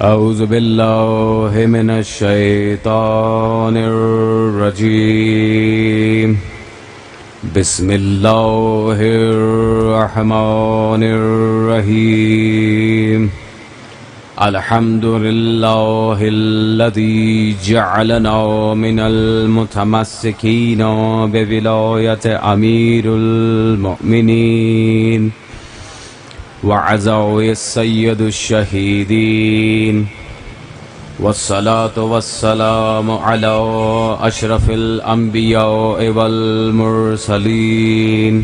اعوذ باللہ من الشیطان الرجیم بسم اللہ الرحمن الرحیم الحمد للہ الذی جعلنا من المتمسکین بولایت امیر المؤمنین وعزاء السید الشہیدین والصلاة والسلام علی اشرف الانبیاء والمرسلین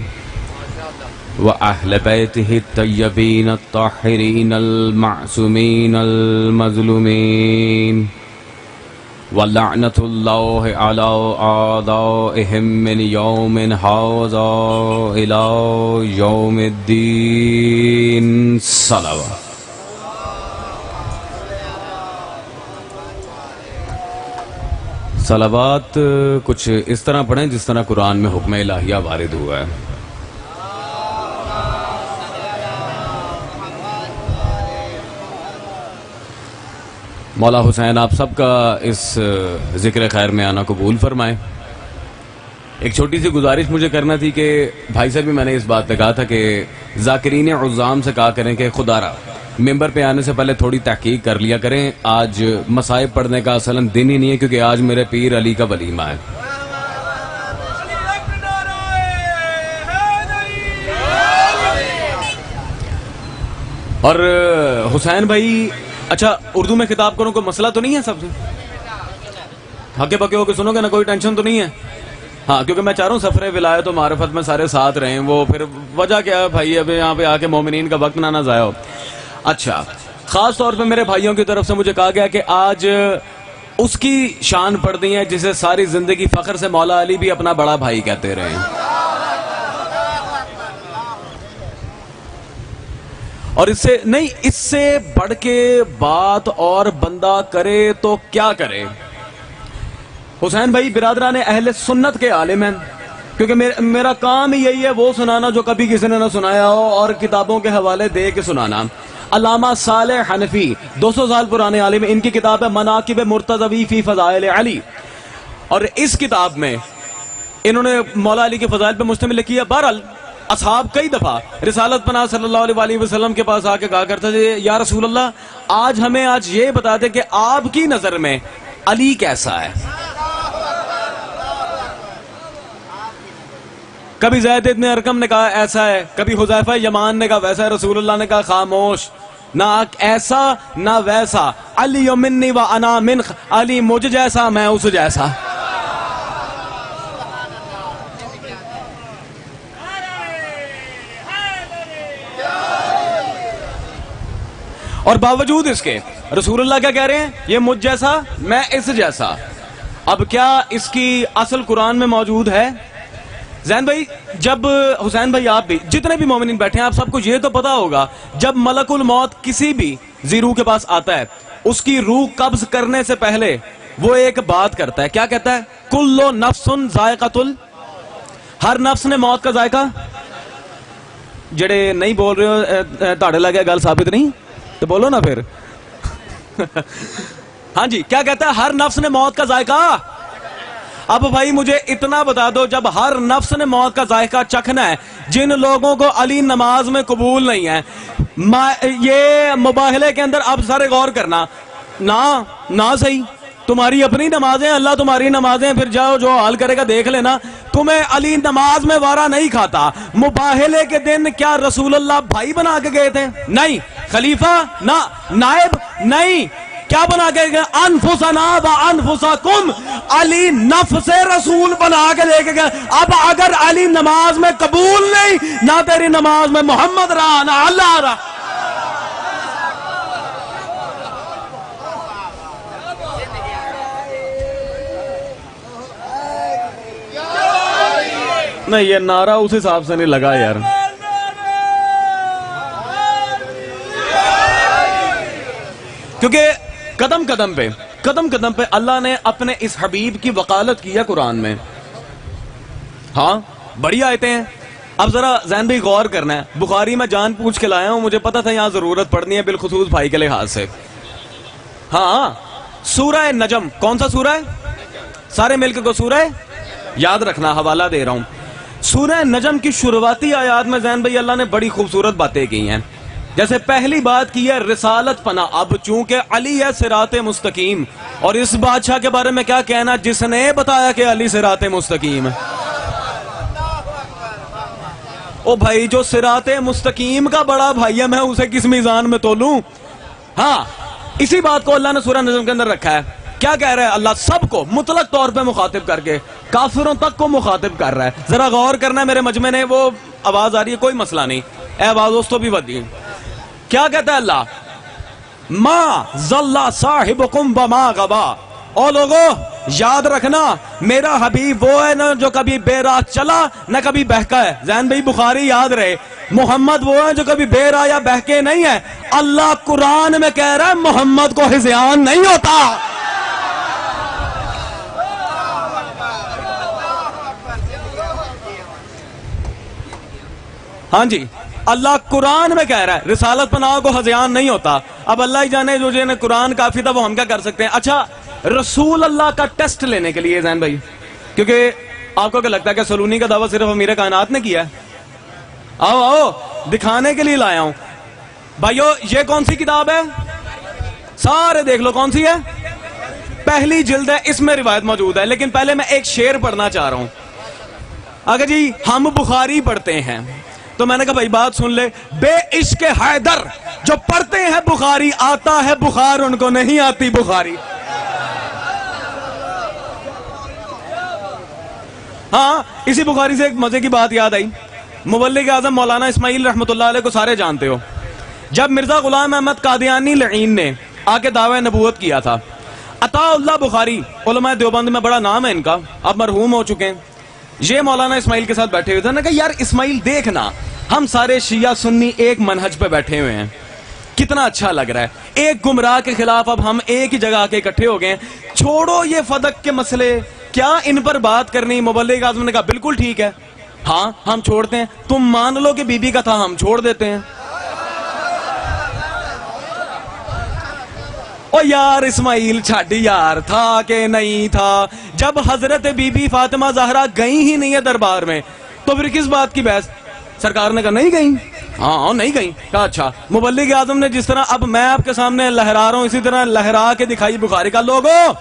وأهل بيته الطيبين الطاهرين المعصومين المظلومين ولعنة الله على أعدائهم من يوم هذا إلى يوم الدين صلوات. صلوات کچھ اس طرح پڑھیں جس طرح قرآن میں حکم الہیہ وارد ہوا ہے. مولا حسین آپ سب کا اس ذکر خیر میں آنا قبول فرمائے. ایک چھوٹی سی گزارش مجھے کرنا تھی کہ بھائی سے بھی میں نے اس بات پہ کہا تھا کہ ذاکرین عظام سے کہا کریں کہ خدا را ممبر پہ آنے سے پہلے تھوڑی تحقیق کر لیا کریں. آج مصائب پڑھنے کا اصلاً دن ہی نہیں ہے کیونکہ آج میرے پیر علی کا ولیمہ ہے. اور حسین بھائی اچھا اردو میں خطاب کروں کوئی مسئلہ تو نہیں ہے؟ سب سے ہکے پکے ہو کے سنو گے نا؟ کوئی ٹینشن تو نہیں ہے؟ ہاں کیونکہ میں چاہ رہا ہوں سفر ولایت و معرفت میں سارے ساتھ رہیں. وہ پھر وجہ کیا ہے بھائی اب یہاں پہ آ کے مومنین کا وقت نہ ضائع ہو. اچھا خاص طور پہ میرے بھائیوں کی طرف سے مجھے کہا گیا کہ آج اس کی شان پڑ دی ہے جسے ساری زندگی فخر سے مولا علی بھی اپنا بڑا بھائی کہتے رہے ہیں. اور اس سے بڑھ کے بات اور بندہ کرے تو کیا کرے. حسین بھائی برادران اہل سنت کے عالم ہیں کیونکہ میرا کام ہی یہی ہے وہ سنانا جو کبھی کسی نے نہ سنایا ہو اور کتابوں کے حوالے دے کے سنانا. علامہ صالح حنفی 200 سال پرانے عالم، ان کی کتاب ہے مناقب مرتضوی فی فضائل علی، اور اس کتاب میں انہوں نے مولا علی کے فضائل پہ مشتمل لکھی ہے. بہرحال اصحاب کئی دفعہ رسالت پناہ صلی اللہ علیہ وسلم کے پاس آ کے کہا کرتے تھے یا رسول اللہ آج ہمیں یہ بتا دیں کہ آپ کی نظر میں علی کیسا ہے. کبھی زید ابن ارقم نے کہا ایسا ہے، کبھی حذیفہ یمان نے کہا ویسا ہے، رسول اللہ نے کہا خاموش، نہ ایسا نہ ویسا، علی منی و انا من، علی مجھ جیسا میں اس جیسا. اور باوجود اس کے رسول اللہ کیا کہہ رہے ہیں؟ یہ مجھ جیسا میں اس جیسا. اب کیا اس کی اصل قرآن میں موجود ہے؟ زین بھائی جب حسین بھائی آپ بھی جتنے بھی مومنین بیٹھے ہیں آپ سب کو یہ تو پتا ہوگا جب ملک الموت کسی بھی ذی روح کے پاس آتا ہے اس کی روح قبض کرنے سے پہلے وہ ایک بات کرتا ہے. کیا کہتا ہے؟ کل نفس ذائقۃ ہر نفس نے موت کا ذائقہ. جڑے نہیں بول رہے ہو تاڑے لگے گل ثابت نہیں تو بولو نا پھر. ہاں جی کیا کہتا ہے؟ ہر نفس نے موت کا ذائقہ. اب بھائی مجھے اتنا بتا دو جب ہر نفس نے موت کا ذائقہ چکھنا ہے، جن لوگوں کو علی نماز میں قبول نہیں ہے، یہ مباہلے کے اندر اب سارے غور کرنا نہ صحیح تمہاری اپنی نمازیں، اللہ تمہاری نمازیں، پھر جاؤ جو حال کرے گا دیکھ لینا. تمہیں علی نماز میں وارا نہیں کھاتا. مباہلے کے دن کیا رسول اللہ بھائی بنا کے گئے تھے؟ نہیں. خلیفہ نہ، نائب نہیں. کیا بنا کے گئے؟ انفسنا و انفسکم، علی نفس رسول بنا کے لے کے گئے. اب اگر علی نماز میں قبول نہیں، نہ تیری نماز میں محمد رہا نہ اللہ رہا. نہیں یہ نعرہ اس حساب سے نہیں لگا یار. کیونکہ قدم قدم پہ اللہ نے اپنے اس حبیب کی وقالت کی ہے قرآن میں. ہاں بڑی آیتیں ہیں. اب ذرا ذہن بھی غور کرنا ہے. بخاری میں جان پوچھ کے لایا ہوں، مجھے پتا تھا یہاں ضرورت پڑنی ہے بالخصوص بھائی کے لحاظ سے. ہاں سورہ نجم، کون سا سورہ ہے؟ سارے مل کے کو سورہ یاد رکھنا، حوالہ دے رہا ہوں. سورہ نجم کی شروعاتی آیات میں زین بھائی اللہ نے بڑی خوبصورت باتیں کی ہیں. جیسے پہلی بات کی ہے رسالت پناہ. اب چونکہ علی ہے صراط مستقیم، اور اس بادشاہ کے بارے میں کیا کہنا جس نے بتایا کہ علی صراط مستقیم ہے. او بھائی جو صراط مستقیم کا بڑا بھائی ہے میں اسے کس میزان میں تولوں؟ ہاں اسی بات کو اللہ نے سورہ نجم کے اندر رکھا ہے. کیا کہہ رہا ہے اللہ؟ سب کو مطلق طور پہ مخاطب کر کے کافروں تک کو مخاطب کر رہا ہے. ذرا غور کرنا ہے میرے مجمع نے، وہ آواز آ رہی ہے کوئی مسئلہ نہیں، اے آواز اس تو بھی ودی. کیا کہتا ہے اللہ؟ ما ضل صاحبکم وما غوا. او لوگو یاد رکھنا میرا حبیب وہ ہے نا جو کبھی بے راہ چلا نہ کبھی بہکا ہے. زین بھائی بخاری یاد رہے، محمد وہ ہے جو کبھی بے راہ یا بہکے نہیں ہے. اللہ قرآن میں کہہ رہا ہے محمد کو ہذیان نہیں ہوتا. ہاں جی اللہ قرآن میں کہہ رہا ہے رسالت پناہ کو ہذیان نہیں ہوتا. اب اللہ ہی جانے جو جنہیں قرآن کافی تھا وہ ہم کیا کر سکتے ہیں. اچھا رسول اللہ کا ٹیسٹ لینے کے لیے زین بھائی، کیونکہ آپ کو کیا لگتا ہے کہ سلونی کا دعویٰ صرف امیر کائنات نے کیا ہے؟ آؤ آؤ دکھانے کے لیے لایا ہوں. بھائیو یہ کون سی کتاب ہے؟ سارے دیکھ لو کون سی ہے. پہلی جلد ہے، اس میں روایت موجود ہے. لیکن پہلے میں ایک شعر پڑھنا چاہ رہا ہوں. اگر جی ہم بخاری پڑھتے ہیں تو میں نے کہا بھائی بات سن لے. بے عشق حیدر جو پڑھتے ہیں بخاری آتا ہے بخار، ان کو نہیں آتی بخاری. ہاں اسی بخاری سے ایک مزے کی بات یاد آئی. مبلغ اعظم مولانا اسماعیل رحمۃ اللہ علیہ کو سارے جانتے ہو. جب مرزا غلام احمد قادیانی لعین نے آ کے دعوی نبوت کیا تھا، عطا اللہ بخاری علماء دیوبند میں بڑا نام ہے ان کا، اب مرحوم ہو چکے ہیں. یہ مولانا اسماعیل کے ساتھ بیٹھے ہوئے تھے. نے کہا یار اسماعیل دیکھنا ہم سارے شیعہ سنی ایک منہج پہ بیٹھے ہوئے ہیں، کتنا اچھا لگ رہا ہے. ایک گمراہ کے خلاف اب ہم ایک ہی جگہ کے اکٹھے ہو گئے ہیں. چھوڑو یہ فدق کے مسئلے، کیا ان پر بات کرنی؟ مبلغ اعظم نے کہا بالکل ٹھیک ہے، ہاں ہم چھوڑتے ہیں. تم مان لو کہ بی بی کا تھا، ہم چھوڑ دیتے ہیں. او یار اسماعیل چھاڑی یار، تھا کہ نہیں تھا؟ جب حضرت بی بی فاطمہ زہرا گئی ہی نہیں ہے دربار میں تو پھر کس بات کی بحث؟ سرکار نے کہا نہیں گئی. ہاں نہیں گئی. کہا اچھا. مبلغ اعظم نے جس طرح اب میں آپ کے سامنے لہرا رہا ہوں اسی طرح لہرا کے دکھائی بخاری کا. لوگوں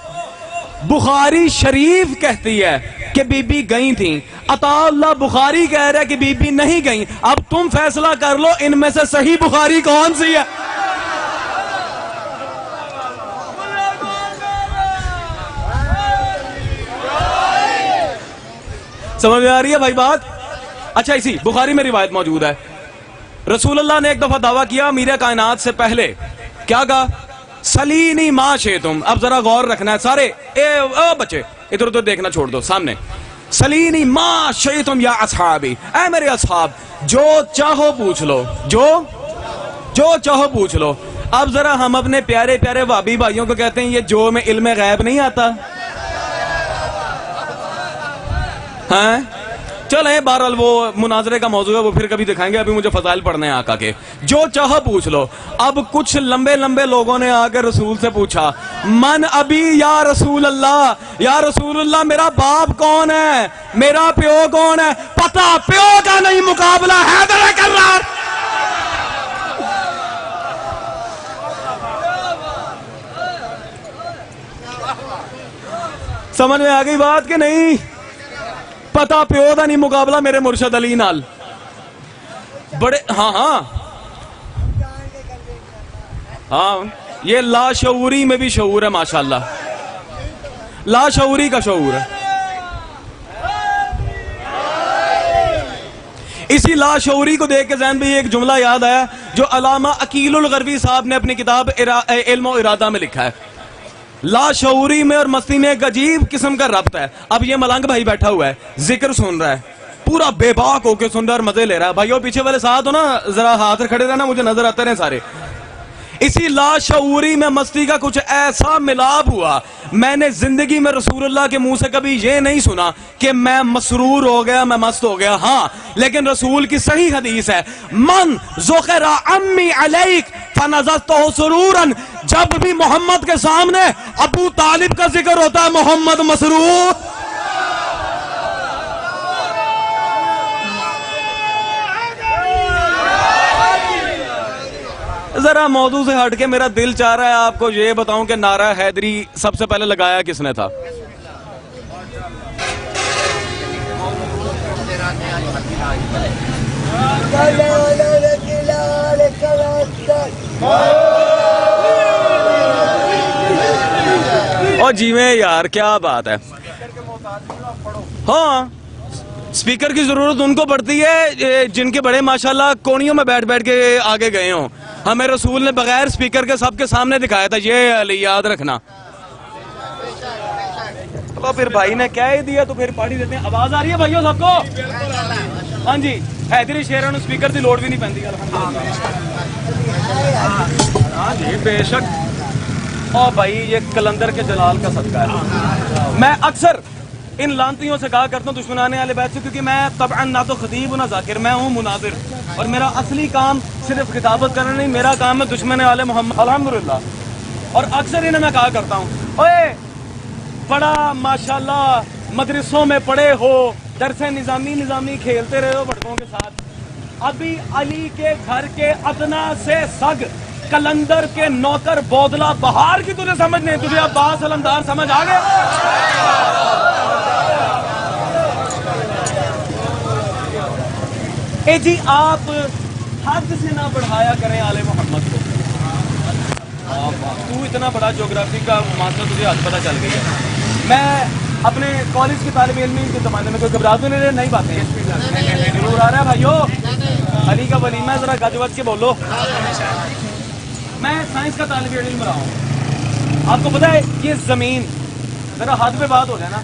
بخاری شریف کہتی ہے کہ بی بی گئی تھیں، عطا اللہ بخاری کہہ رہا ہے کہ بی بی نہیں گئی. اب تم فیصلہ کر لو ان میں سے صحیح بخاری کون سی ہے. سمجھ میں آ رہی ہے بھائی بات؟ اچھا اسی بخاری میں روایت موجود ہے، رسول اللہ نے ایک دفعہ دعویٰ کیا امیر کائنات سے پہلے. کیا کہا؟ سلینی ما شئتم. اب ذرا غور رکھنا ہے سارے، اے بچے ادھر ادھر دیکھنا چھوڑ دو سامنے. سلینی ما شئتم یا اصحابی، اے میرے اصحاب جو چاہو پوچھ لو، جو چاہو پوچھ لو. اب ذرا ہم اپنے پیارے پیارے وہابی بھائیوں کو کہتے ہیں یہ جو میں علم غیب نہیں آتا. ہاں چلیں بہرحال وہ مناظرے کا موضوع ہے، وہ پھر کبھی دکھائیں گے. ابھی مجھے فضائل پڑھنے ہیں آقا کے. جو چاہو پوچھ لو. اب کچھ لمبے لمبے لوگوں نے آ کے رسول سے پوچھا من ابھی یا رسول اللہ، یا رسول اللہ میرا باپ کون ہے، میرا پیو کون ہے؟ پتہ پیو کا نہیں، مقابلہ حیدر کرار. سمجھ میں آ گئی بات کہ نہیں؟ پتہ پیو دا نہیں، مقابلہ میرے مرشد علی نال. بڑے ہاں یہ لاشعوری میں بھی شعور ہے ماشاءاللہ، لاشعوری کا شعور ہے. اسی لاشعوری کو دیکھ کے ذہن میں ایک جملہ یاد آیا جو علامہ عقیل الغروی صاحب نے اپنی کتاب علم و ارادہ میں لکھا ہے. لاشعوری میں اور مستی میں ایک عجیب قسم کا ربط ہے. اب یہ ملنگ بھائی بیٹھا ہوا ہے، ذکر سن رہا ہے، پورا بے باک ہو کے سن رہا ہے اور مزے لے رہا ہے. بھائیو پیچھے والے ساتھ ہو نا، ذرا ہاتھ کھڑے رہنا، مجھے نظر آتے رہے سارے. اسی لاشعوری میں مستی کا کچھ ایسا ملاپ ہوا، میں نے زندگی میں رسول اللہ کے منہ سے کبھی یہ نہیں سنا کہ میں مسرور ہو گیا، میں مست ہو گیا. ہاں لیکن رسول کی صحیح حدیث ہے من ذکر امی علیک فنزلتہ سرورا، جب بھی محمد کے سامنے ابو طالب کا ذکر ہوتا ہے محمد مسرور. ذرا موضوع سے ہٹ کے میرا دل چاہ رہا ہے آپ کو یہ بتاؤں کہ نعرہ حیدری سب سے پہلے لگایا کس نے تھا؟ اور جی میں یار کیا بات ہے. ہاں اسپیکر کی ضرورت ان کو پڑتی ہے جن کے بڑے ماشاءاللہ کونیوں میں بیٹھ بیٹھ کے آگے گئے ہوں. ہمیں رسول نے بغیر اسپیکر کے سب کے سامنے دکھایا تھا, یہ علی یاد رکھنا. تو پھر بھائی نے کیا ہی دیا تو پھر پارٹی دیتے ہیں. آواز آ رہی ہے بھائیوں سب کو؟ ہاں جی حیدری شیروں نے اسپیکر کی لوڑ بھی نہیں پہنتی ہاں جی بے شک. او بھائی یہ کلندر کے جلال کا صدقہ ہے. میں اکثر ان لانتیوں سے کہا کرتا ہوں دشمنان اہل بیت سے, کیونکہ میں طبعاً نہ تو خطیب نہ ذاکر, میں ہوں مناظر, اور میرا اصلی کام صرف خطابت کرنا نہیں, میرا کام ہے دشمن اہل محمد الحمدللہ. اور اکثر انہیں میں کہا کرتا ہوں اوے بڑا ماشاءاللہ مدرسوں میں پڑھے ہو, درس نظامی کھیلتے رہے ہو بڑکوں کے ساتھ, ابھی علی کے گھر کے ادنا سے سگ کلندر کے نوکر بودلا بہار کی تجھے سمجھ نہیں, تجھے عباس علمدار سمجھ آ گیا؟ اے جی آپ حد سے نہ بڑھایا کریں آل محمد کو. تو اتنا بڑا جغرافی کا ماسٹر تجھے حد پتہ چل گئی ہے. میں اپنے کالج کے طالب علم کے زمانے میں کوئی گھبراہٹ بھی نہیں باتیں ضرور آ رہا ہے بھائیو. علی کا ولیمہ ذرا گج وج کے بولو. میں سائنس کا طالب علم رہا ہوں. آپ کو پتا ہے یہ زمین, ذرا حد پہ بات ہو جائے نا,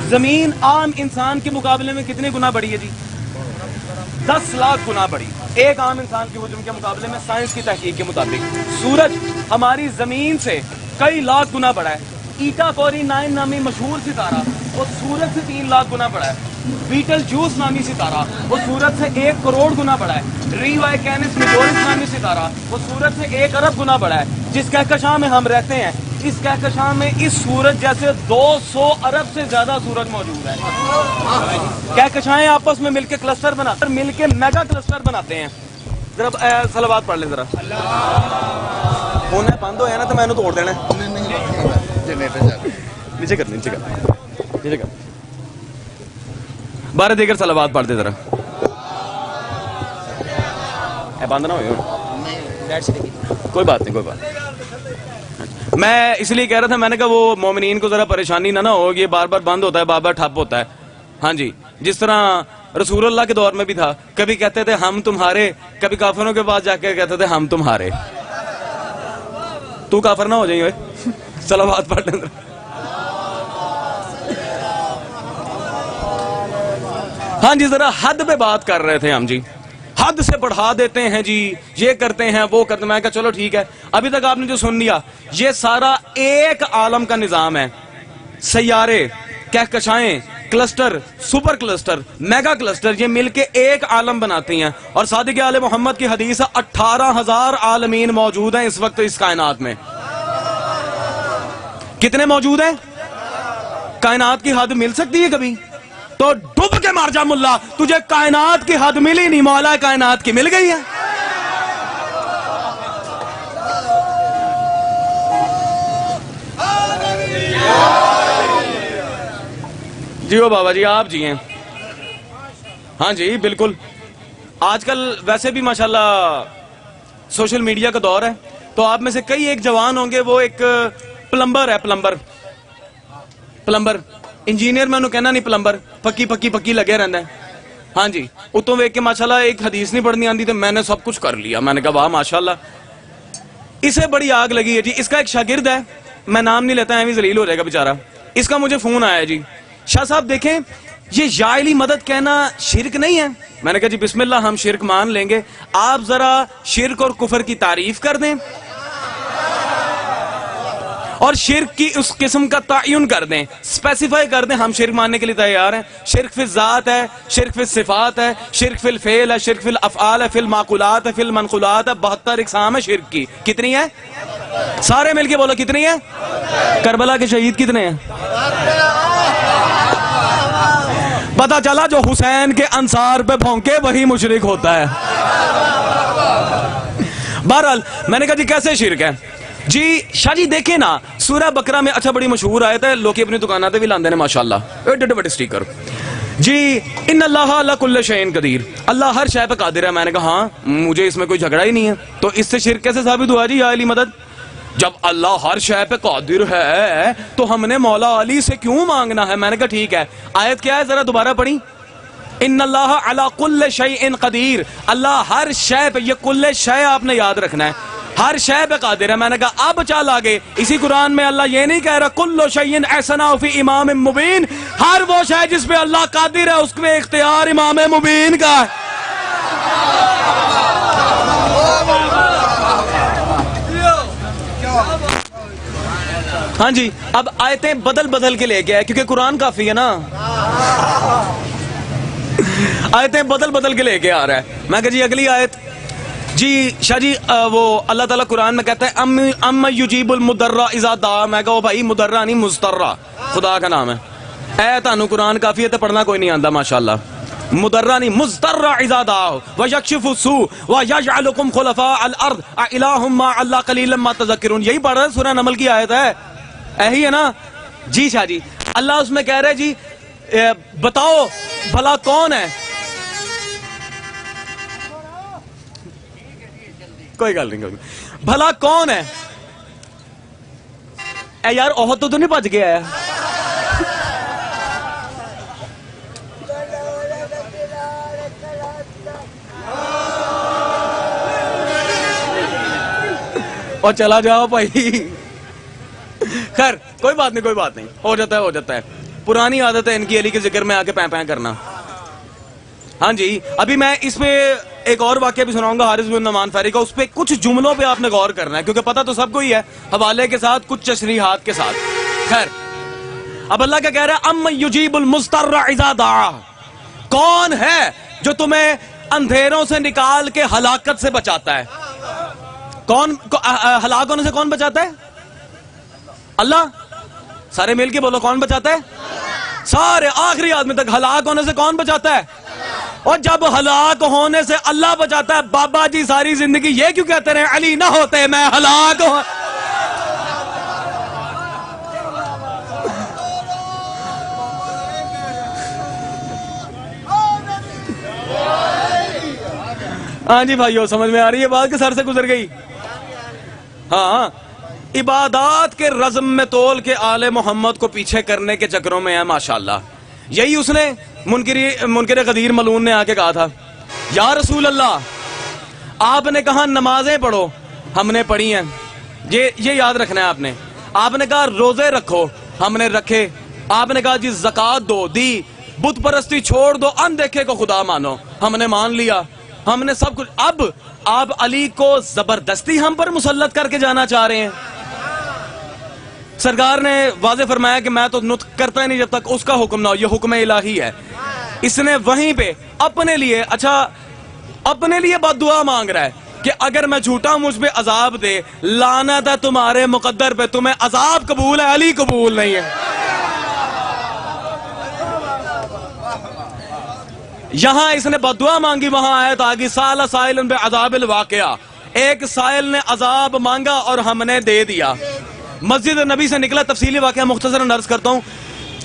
زمین عام انسان کے مقابلے میں کتنے گنا بڑی ہے جی؟ 10 لاکھ گنا بڑی ایک عام انسان کے حجم کے مقابلے میں. سائنس کی تحقیق کے مطابق سورج ہماری زمین سے کئی لاکھ گنا بڑا ہے. ایٹا کوری 9 نامی مشہور ستارہ وہ سورج سے 3 لاکھ گنا بڑا ہے. بیٹل جوس نامی ستارہ وہ سورج سے 1 کروڑ گنا بڑا ہے. ری وائی کینس میجورس نامی ستارہ وہ سورج سے 1 ارب گنا بڑا ہے. جس کہکشاں میں ہم رہتے ہیں اس کہکشاں میں اس سورج جیسے 200 ارب سے زیادہ سورج موجود ہے. کہکشائیں آپس میں مل کے کلسٹر بناتے ہیں, مل کے میگا کلسٹر بناتے ہیں. ذرا صلوات پڑھ لیں ذرا. فون بند ہو نا تو میں توڑ دینا. نیچے کر بارہ دیگر صلوات پڑھ دے ذرا. بند نہ ہو, کوئی بات نہیں. میں اس لیے کہہ رہا تھا, میں نے کہا وہ مومنین کو ذرا پریشانی نہ ہو, یہ بار بار بند ہوتا ہے, بار بار ٹھپ ہوتا ہے. ہاں جی جس طرح رسول اللہ کے دور میں بھی تھا, کبھی کہتے تھے ہم تمہارے, کبھی کافروں کے پاس جا کے کہتے تھے ہم تمہارے. تو کافر نہ ہو جائیں گے. صلوات پڑھ لیں. ہاں جی ذرا حد پہ بات کر رہے تھے ہم جی, حد سے بڑھا دیتے ہیں جی, یہ کرتے ہیں وہ کرتے ہیں. میں کہا چلو ٹھیک ہے, ابھی تک آپ نے جو سن لیا یہ سارا ایک عالم کا نظام ہے. سیارے, کہکشائیں, cluster, super cluster, mega cluster, یہ مل کے ایک عالم بناتی ہیں. اور صادق آل محمد کی حدیث 18,000 عالمین موجود ہیں اس وقت اس کائنات میں. کتنے موجود ہیں؟ کائنات کی حد مل سکتی ہے کبھی؟ تو ڈوب کے مار جا ملا, تجھے کائنات کی حد ملی نہیں, مولا کائنات کی مل گئی ہے. جیو بابا جی آپ جی ہیں. ہاں جی بالکل. آج کل ویسے بھی ماشاءاللہ سوشل میڈیا کا دور ہے, تو آپ میں سے کئی ایک جوان ہوں گے, وہ ایک پلمبر ہے. پلمبر انجینئر میں انہوں کہنا نہیں, پلمبر پکی لگے رہنا ہے. ہاں جی اتوں ویک کے ماشاءاللہ ایک حدیث نہیں پڑھنی آندی تو میں نے سب کچھ کر لیا. میں نے کہا واہ ماشاءاللہ, اسے بڑی آگ لگی ہے جی. اس کا ایک شاگرد ہے, میں نام نہیں لیتا, ایویں ذلیل ہو جائے گا بیچارہ. اس کا مجھے فون آیا جی, شاہ صاحب دیکھیں یہ یا علی مدد کہنا شرک نہیں ہے. میں نے کہا جی بسم اللہ, ہم شرک مان لیں گے, آپ ذرا شرک اور کفر کی تعریف کر دیں اور شرک کی اس قسم کا تعین کر دیں, اسپیسیفائی کر دیں. ہم شرک ماننے کے لیے تیار ہیں. شرک فی الذات ہے, شرک فی الصفات ہے, شرک فی الفعل ہے, شرک فی الافعال ہے, فی المعقولات ہے, فی المنقولات ہے. 72 اقسام ہے شرک کی. کتنی ہے؟ سارے مل کے بولو کتنی ہیں؟ کربلا کے شہید کتنے ہیں؟ پتا چلا جو حسین کے انصار پہ بھونکے وہی مشرک ہوتا ہے. بہرحال میں نے کہا جی کیسے شرک ہے جی؟ شاہ جی دیکھیں نا سورہ بقرہ میں، اچھا بڑی مشہور آیت ہے، لوگ اپنی دکانوں تے بھی لاندے نے ماشاءاللہ، ایڈے بڑے سٹیکر جی، ان اللہ علی کل شیء قدیر، اللہ ہر شے پہ قادر ہے. میں نے کہا ہاں مجھے اس میں کوئی جھگڑا ہی نہیں ہے، تو اس سے شرک کیسے ثابت ہوا جی؟ یا علی مدد، جب اللہ ہر شے پہ قادر ہے تو ہم نے مولا علی سے کیوں مانگنا ہے؟ میں نے کہا ٹھیک ہے، آیت کیا ہے ذرا دوبارہ پڑھی. ان اللہ علی کل شیء قدیر، اللہ ہر شے پہ، یہ کل شے آپ نے یاد رکھنا ہے، ہر شے پہ قادر ہے. میں نے کہا اب چل آگے، اسی قرآن میں اللہ یہ نہیں کہہ رہا کل شیء احسنہ فی امام مبین، ہر وہ شے جس پہ اللہ قادر ہے اس میں اختیار امام مبین کا ہے. ہاں جی، اب آیتیں بدل کے لے کے آئے کیونکہ قرآن کافی ہے نا، آیتیں بدل کے لے کے آ رہا ہے. میں کہا جی اگلی آیت جی. شاہ جی وہ اللہ تعالیٰ قرآن میں کہتا ہے ام یجیب المضطر اذا دعا. میں کہا بھائی مضطر نہیں مضطر خدا کا نام ہے. اے تانوں قرآن کافی ہے تے پڑھنا کوئی نہیں آندا ماشاءاللہ. مضطر نہیں مضطر اذا دعا ویکشف السوء ویجعلکم خلفاء الارض االہ مع اللہ قلیلا ما تذکرون. یہی پڑھ رہا ہے سورہ نمل کی آیت ہے، یہی ہے نا جی. شاہ جی اللہ اس میں کہہ رہے جی بتاؤ بھلا کون ہے، کوئی گل نہیں، بھلا کون ہے؟ اے یار احد تو نہیں بچ گیا ہے؟ اور چلا جاؤ بھائی، خیر کوئی بات نہیں، ہو جاتا ہے. پرانی عادت ہے ان کی علی کے ذکر میں آ کے پیں کرنا. ہاں جی ابھی میں اس پہ ایک اور واقعہ بھی سناؤں گا حارث بن نعمان فہری کا، اس پہ کچھ جملوں پہ آپ نے غور کرنا ہے کیونکہ پتہ تو سب کو ہی ہے، حوالے کے ساتھ کچھ تشریحات کے ساتھ. خیر اب اللہ کیا کہہ رہا ہے؟ ام یجیب المضطر اذا دعا، کون ہے جو تمہیں اندھیروں سے نکال کے ہلاکت سے بچاتا ہے؟ کون ہلاک ہونے سے کون بچاتا ہے؟ اللہ. سارے مل کے بولو کون بچاتا ہے؟ سارے آخری آدمی تک. ہلاک ہونے سے کون بچاتا ہے؟ اور جب ہلاک ہونے سے اللہ بچاتا ہے، بابا جی ساری زندگی یہ کیوں کہتے رہے علی نہ ہوتے میں ہلاک ہوں؟ ہاں جی بھائیو سمجھ میں آ رہی ہے بات کہ سر سے گزر گئی؟ ہاں عبادات کے رزم میں تول کے آل محمد کو پیچھے کرنے کے چکروں میں ہے ماشاءاللہ. یہی اس نے منکر غدیر ملعون نے آ کے کہا تھا یا رسول اللہ آپ نے کہا نمازیں پڑھو، ہم نے پڑھی ہیں، یہ یاد رکھنا ہے آپ نے. آپ نے کہا روزے رکھو، ہم نے رکھے. آپ نے کہا جی زکوٰۃ دو، دی. بت پرستی چھوڑ دو، اندیکھے کو خدا مانو، ہم نے مان لیا. ہم نے سب کچھ. اب آپ علی کو زبردستی ہم پر مسلط کر کے جانا چاہ رہے ہیں. سرکار نے واضح فرمایا کہ میں تو نطق کرتا ہی نہیں جب تک اس کا حکم نہ ہو، یہ حکم الہی ہے. اس نے وہیں پہ اپنے لیے بد دعا مانگ رہا ہے کہ اگر میں جھوٹا مجھ پہ عذاب دے، لعنت ہے تمہارے مقدر پہ، تمہیں عذاب قبول ہے علی قبول نہیں ہے. یہاں اس نے بد دعا مانگی، وہاں آیت آگی سال سائل بعذاب الواقعہ، ایک سائل نے عذاب مانگا اور ہم نے دے دیا. مسجد نبی سے نکلا، تفصیلی واقعہ مختصر عرض کرتا ہوں،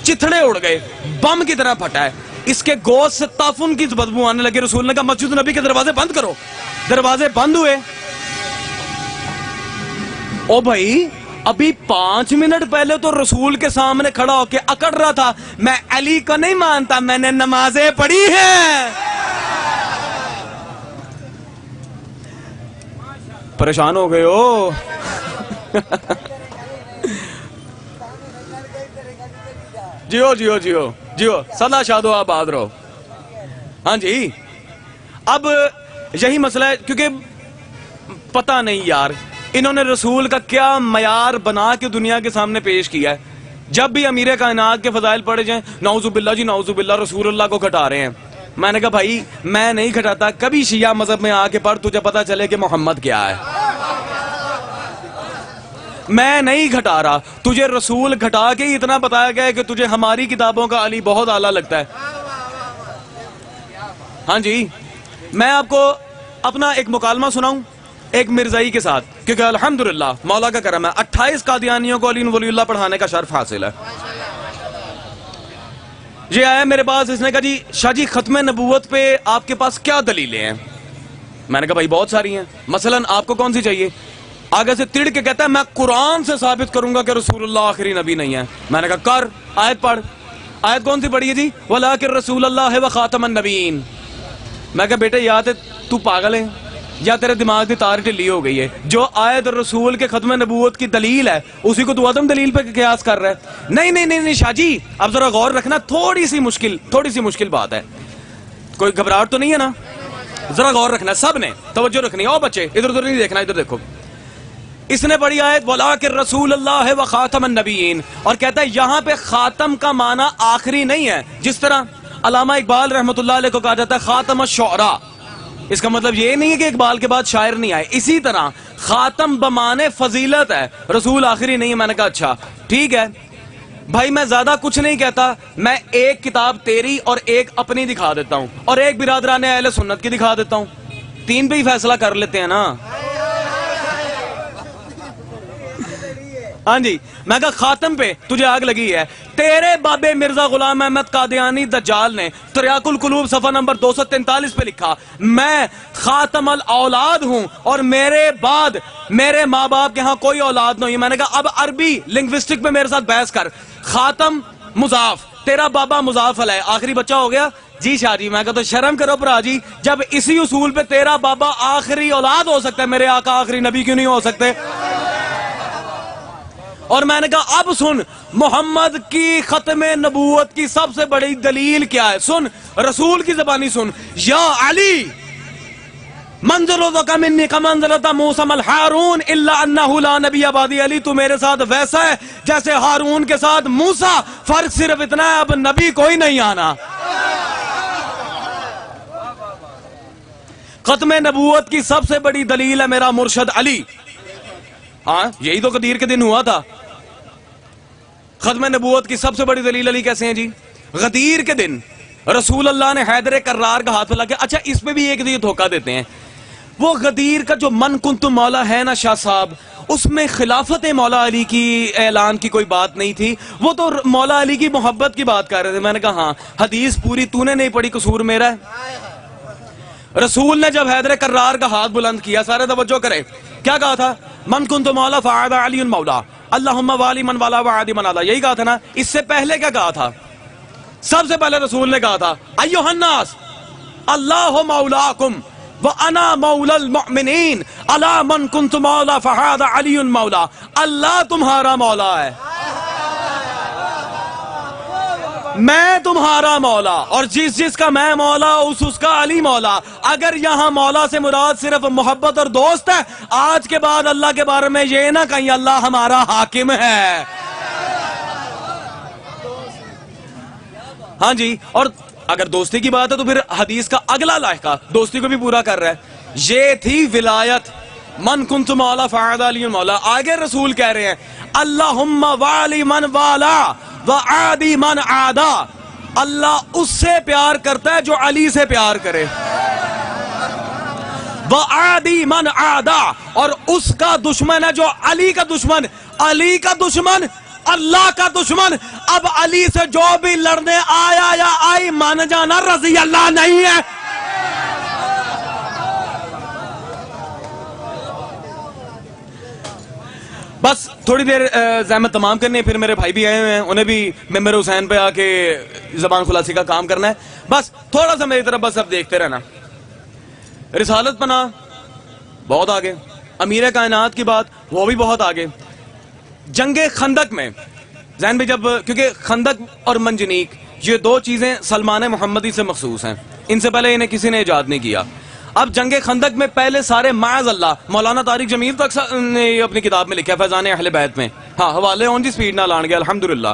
چتھڑے اڑ گئے، بم کی طرح پھٹا ہے، اس کے گوشت سے تعفن کی بدبو آنے لگی. رسول نے کہا مسجد نبی کے دروازے بند کرو. دروازے بند ہوئے. او بھائی ابھی 5 منٹ پہلے تو رسول کے سامنے کھڑا ہو کے اکڑ رہا تھا میں علی کو نہیں مانتا، میں نے نمازیں پڑھی ہیں. پریشان ہو گئے ہو. جیو سدا شادو آباد رہو. ہاں جی اب یہی مسئلہ ہے کیونکہ پتہ نہیں یار انہوں نے رسول کا کیا معیار بنا کے دنیا کے سامنے پیش کیا ہے. جب بھی امیر کائنات کے فضائل پڑھے جائیں نعوذ باللہ جی نعوذ باللہ رسول اللہ کو گھٹا رہے ہیں. میں نے کہا بھائی میں نہیں گھٹاتا، کبھی شیعہ مذہب میں آ کے پڑھ تجھے پتہ چلے کہ محمد کیا ہے. میں نہیں گھٹا رہا، تجھے رسول گھٹا کے ہی اتنا بتایا گیا ہے کہ تجھے ہماری کتابوں کا علی بہت اعلیٰ لگتا ہے۔ ہاں جی، میں آپ کو اپنا ایک مکالمہ سناؤں ایک مرزائی کے ساتھ، کیونکہ الحمدللہ مولا کا کرم ہے 28 قادیانیوں کو علی ولی اللہ پڑھانے کا شرف حاصل ہے۔ یہ آیا میرے پاس، اس نے کہا جی شاہ جی ختم نبوت پہ آپ کے پاس کیا دلیلیں ہیں؟ میں نے کہا بھائی بہت ساری ہیں، مثلا آپ کو کون سی چاہیے؟ آگے سے تڑ کے کہتا ہے میں قرآن سے ثابت کروں گا کہ رسول اللہ آخری نبی نہیں ہے۔ میں نے کہا کر، آیت پڑھ۔ آیت کون سی پڑھی ہے جی؟ وَلَٰكِن رسول اللہ وَخَاتَمَ النَّبِيِّينَ۔ میں کہا بیٹے یا تو پاگل ہے یا تیرے دماغ کی تار ڈلی ہو گئی ہے، جو آیت رسول کے ختم نبوت کی دلیل ہے اسی کو تو عدم دلیل پہ قیاس کر رہا ہے۔ نہیں شاہ جی اب ذرا غور رکھنا، تھوڑی سی مشکل بات ہے، کوئی گھبراہٹ تو نہیں ہے نا؟ ذرا غور رکھنا، سب نے توجہ رکھنی ہے۔ او بچے ادھر ادھر نہیں دیکھنا، ادھر دیکھو۔ اس نے پڑھی آیت وَلَٰكِن رسول اللہ وَخَاتَمَ النَّبِيِّينَ، اور کہتا ہے یہاں پہ خاتم کا معنی آخری نہیں ہے، جس طرح علامہ اقبال رحمۃ اللہ علیہ کو کہا جاتا ہے خاتم الشعراء، اس کا مطلب یہ نہیں ہے کہ اقبال کے بعد شاعر نہیں آئے۔ اسی طرح خاتم بمانے فضیلت ہے، رسول آخری نہیں ہے۔ میں نے کہا اچھا ٹھیک ہے بھائی، میں زیادہ کچھ نہیں کہتا، میں ایک کتاب تیری اور ایک اپنی دکھا دیتا ہوں اور ایک برادران اہل سنت کی دکھا دیتا ہوں، تین پہ ہی فیصلہ کر لیتے ہیں نا۔ ہاں جی، میں کہا خاتم پہ تجھے آگ لگی ہے، تیرے بابے مرزا غلام احمد قادیانی دجال نے تریاق القلوب صفحہ نمبر 243 پہ لکھا میں خاتم الاولاد ہوں اور میرے بعد میرے ماں باپ کے ہاں کوئی اولاد نہیں۔ میں نے کہا اب عربی لنگوسٹک پہ میرے ساتھ بحث کر، خاتم مضاف، تیرا بابا مضاف علیہ، آخری بچہ ہو گیا جی شاہ جی۔ میں کہا تو شرم کرو برا جی، جب اسی اصول پہ تیرا بابا آخری اولاد ہو سکتا ہے، میرے آقا آخری نبی کیوں نہیں ہو سکتے؟ اور میں نے کہا اب سن محمد کی ختم نبوت کی سب سے بڑی دلیل کیا ہے، سن رسول کی زبانی سن، یا علی منزلتک منی کمنزلت موسیٰ الہارون الا انہ لا نبی بعدی، علی تو میرے ساتھ ویسا ہے جیسے ہارون کے ساتھ موسیٰ، فرق صرف اتنا ہے اب نبی کوئی نہیں آنا۔ ختم نبوت کی سب سے بڑی دلیل ہے میرا مرشد علی۔ ہاں یہی تو قدیر کے دن ہوا تھا۔ ختم نبوت کی سب سے بڑی دلیل علی کیسے ہیں جی؟ غدیر کے دن رسول اللہ نے حیدر کرار کا ہاتھ پھیلا کے، اچھا اس پہ بھی ایک یہ دھوکہ دیتے ہیں، وہ غدیر کا جو من کنت مولا ہے نا شاہ صاحب، اس میں خلافت مولا علی کی اعلان کی کوئی بات نہیں تھی، وہ تو مولا علی کی محبت کی بات کر رہے تھے۔ میں نے کہا ہاں حدیث پوری تو نے نہیں پڑھی، قصور میرا ہے۔ رسول نے جب حیدر کرار کا ہاتھ بلند کیا، سارے توجہ کرے، کیا کہا تھا؟ من کنت مولا فعاد علی مولا اللہم والی من والا وعادی من علا، یہی کہا تھا نا؟ اس سے پہلے کیا کہا تھا؟ سب سے پہلے رسول نے کہا تھا ایھا الناس اللہ مولاکم وانا مولا المؤمنین الا من کنت مولا فعاد علی مولا، اللہ تمہارا مولا ہے، میں تمہارا مولا، اور جس کا میں مولا اس کا علی مولا۔ اگر یہاں مولا سے مراد صرف محبت اور دوست ہے، آج کے بعد اللہ کے بارے میں یہ نہ کہیں اللہ ہمارا حاکم ہے۔ ہاں جی، اور اگر دوستی کی بات ہے تو پھر حدیث کا اگلا لاحقہ دوستی کو بھی پورا کر رہا ہے، یہ تھی ولایت، من کنت مولا فعاد علی مولا۔ آگے رسول کہہ رہے ہیں اللہم والی من والا وعادی من عادا، اللہ اس سے پیار کرتا ہے جو علی سے پیار کرے، وعادی من عادا، اور اس کا دشمن ہے جو علی کا دشمن، علی کا دشمن اللہ کا دشمن۔ اب علی سے جو بھی لڑنے آیا یا آئی مان جانا رضی اللہ نہیں ہے۔ بس تھوڑی دیر زحمت تمام کرنی ہے، پھر میرے بھائی بھی آئے ہوئے ہیں، انہیں بھی ممبر حسین پہ آ کے زبان خلاصی کا کام کرنا ہے۔ بس تھوڑا سا میری طرف بس اب دیکھتے رہنا۔ رسالت پناہ بہت آگے، امیر کائنات کی بات وہ بھی بہت آگے۔ جنگ خندق میں ذہن بھی جب، کیونکہ خندق اور منجنیق یہ دو چیزیں سلمان محمدی سے مخصوص ہیں، ان سے پہلے انہیں کسی نے ایجاد نہیں کیا۔ اب جنگ خندق میں پہلے سارے معاذ اللہ، مولانا طارق جمیل تک نے اپنی کتاب میں لکھا ہے فیضان اہل بیت میں، ہاں حوالے اون جی سپیڈ نہ لان گیا الحمدللہ۔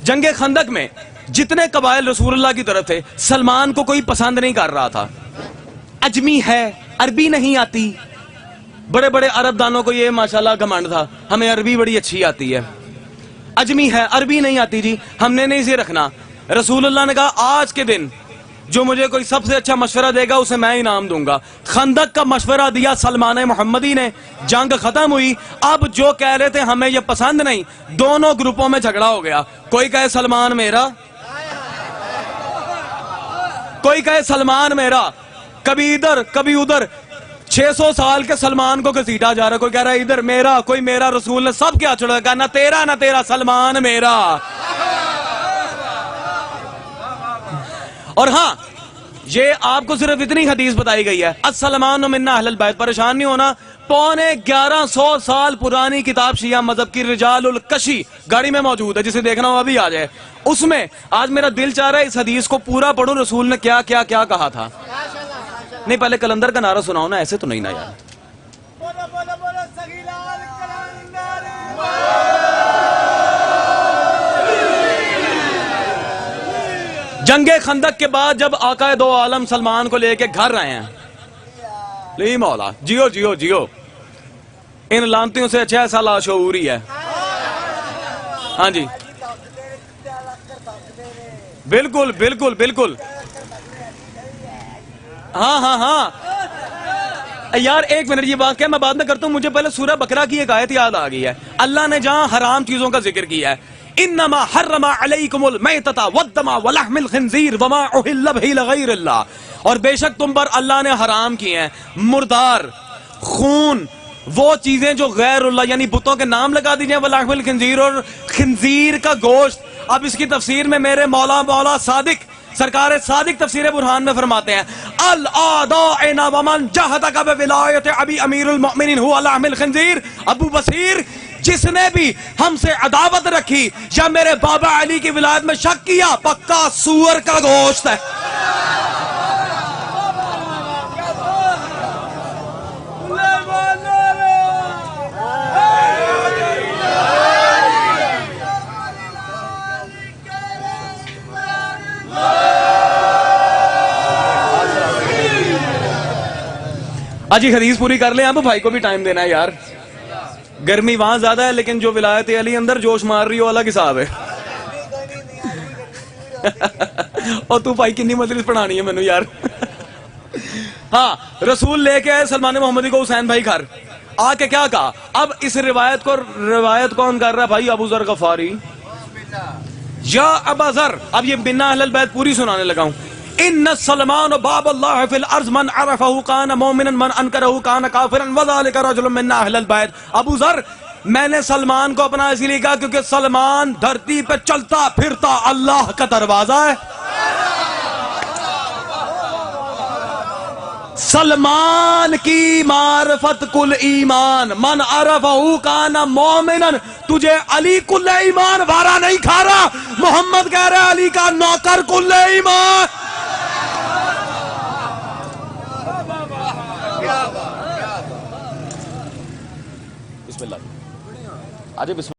جنگ خندق میں جتنے قبائل رسول اللہ کی طرف تھے، سلمان کو کوئی پسند نہیں کر رہا تھا، اجمی ہے، عربی نہیں آتی، بڑے بڑے عرب دانوں کو یہ ماشاءاللہ گھمنڈ تھا ہمیں عربی بڑی اچھی آتی ہے، اجمی ہے عربی نہیں آتی جی، ہم نے نہیں اسے رکھنا۔ رسول اللہ نے کہا آج کے دن جو مجھے کوئی سب سے اچھا مشورہ دے گا اسے میں انعام دوں گا۔ خندق کا مشورہ دیا سلمان محمدی نے، جنگ ختم ہوئی، اب جو کہہ رہے تھے ہمیں یہ پسند نہیں، دونوں گروپوں میں جھگڑا ہو گیا، کوئی کہے سلمان میرا، کوئی کہے سلمان میرا، کبھی ادھر کبھی ادھر، 600 سال کے سلمان کو گھسیٹا جا رہا، کوئی کہہ رہا ہے ادھر میرا، کوئی میرا، رسول نے سب کیا چھوڑا، کہا نہ تیرا سلمان میرا۔ اور ہاں یہ آپ کو صرف اتنی حدیث بتائی گئی ہے، السلمان منا اہل البیت، پریشان نہیں ہونا، 1150 سال پرانی کتاب شیعہ مذہب کی رجال الکشی گاڑی میں موجود ہے، جسے دیکھنا ہو ابھی آ جائے، اس میں آج میرا دل چاہ رہا ہے اس حدیث کو پورا پڑھوں، رسول نے کیا کیا کیا کہا تھا۔ نہیں پہلے کلندر کا نعرہ سناؤ نا، ایسے تو نہیں نا یار۔ جنگ خندق کے بعد جب آقا دو عالم سلمان کو لے کے گھر آئے ہیں، لی مولا جیو جیو جیو، ان لانتیوں سے اچھا ایسا لاشعوری ہے۔ ہاں جی بالکل بالکل بالکل، ہاں یار ایک منٹ یہ بات کیا میں بعد میں کرتا ہوں، مجھے پہلے سورہ بقرہ کی ایک آیت یاد آ گئی ہے، اللہ نے جہاں حرام چیزوں کا ذکر کیا ہے، انما حرم علیکم المیتۃ والدم ولحم الخنزیر وما اہل بہ لغیر اللہ، اور بے شک تم پر اللہ نے حرام کیے ہیں مردار، خون، وہ چیزیں جو غیر اللہ یعنی بتوں کے نام لگا دیجئے، ولحم الخنزیر، اور خنزیر کا گوشت۔ اب اس کی تفسیر میں میرے مولا صادق سرکار صادق تفسیر برہان میں فرماتے ہیں، الآدائنا ومن جہدک بولایت ابی امیر المؤمنین هو لحم الخنزیر، ابو بصیر جس نے بھی ہم سے عداوت رکھی یا میرے بابا علی کی ولایت میں شک کیا، پکا سور کا گوشت ہے۔ آج یہ حدیث پوری کر لیں، اب بھائی کو بھی ٹائم دینا ہے یار، گرمی وہاں زیادہ ہے لیکن جو ولایت علی اندر جوش مار رہی ہو الگ حساب ہے۔ اور تو بھائی کنی مجلس پڑھانی ہے مینوں یار۔ ہاں رسول لے کے آئے سلمان محمدی کو حسین بھائی گھر آ کے کیا کہا، اب اس روایت کون کر رہا ہے بھائی، ابو ذر غفاری، یا ابا ذر، اب یہ بنا اہل البیت پوری سنانے لگا ہوں۔ ان سلمان باب اللہ فی الارض من عرفہ کان مومنا من انکرہ کان کافرا وذلک رجل من اہل البیت، ابو ذر میں نے سلمان کو اپنا اسی لیے کہا کیونکہ سلمان دھرتی پہ چلتا پھرتا اللہ کا دروازہ ہے۔ سلمان کی معرفت کل ایمان، من عرفہ کان مومنا، تجھے علی کل ایمان وارا نہیں کھا رہا، محمد کہہ رہے علی کا نوکر کل ایمان۔ بسم اللہ آجے بسم اللہ۔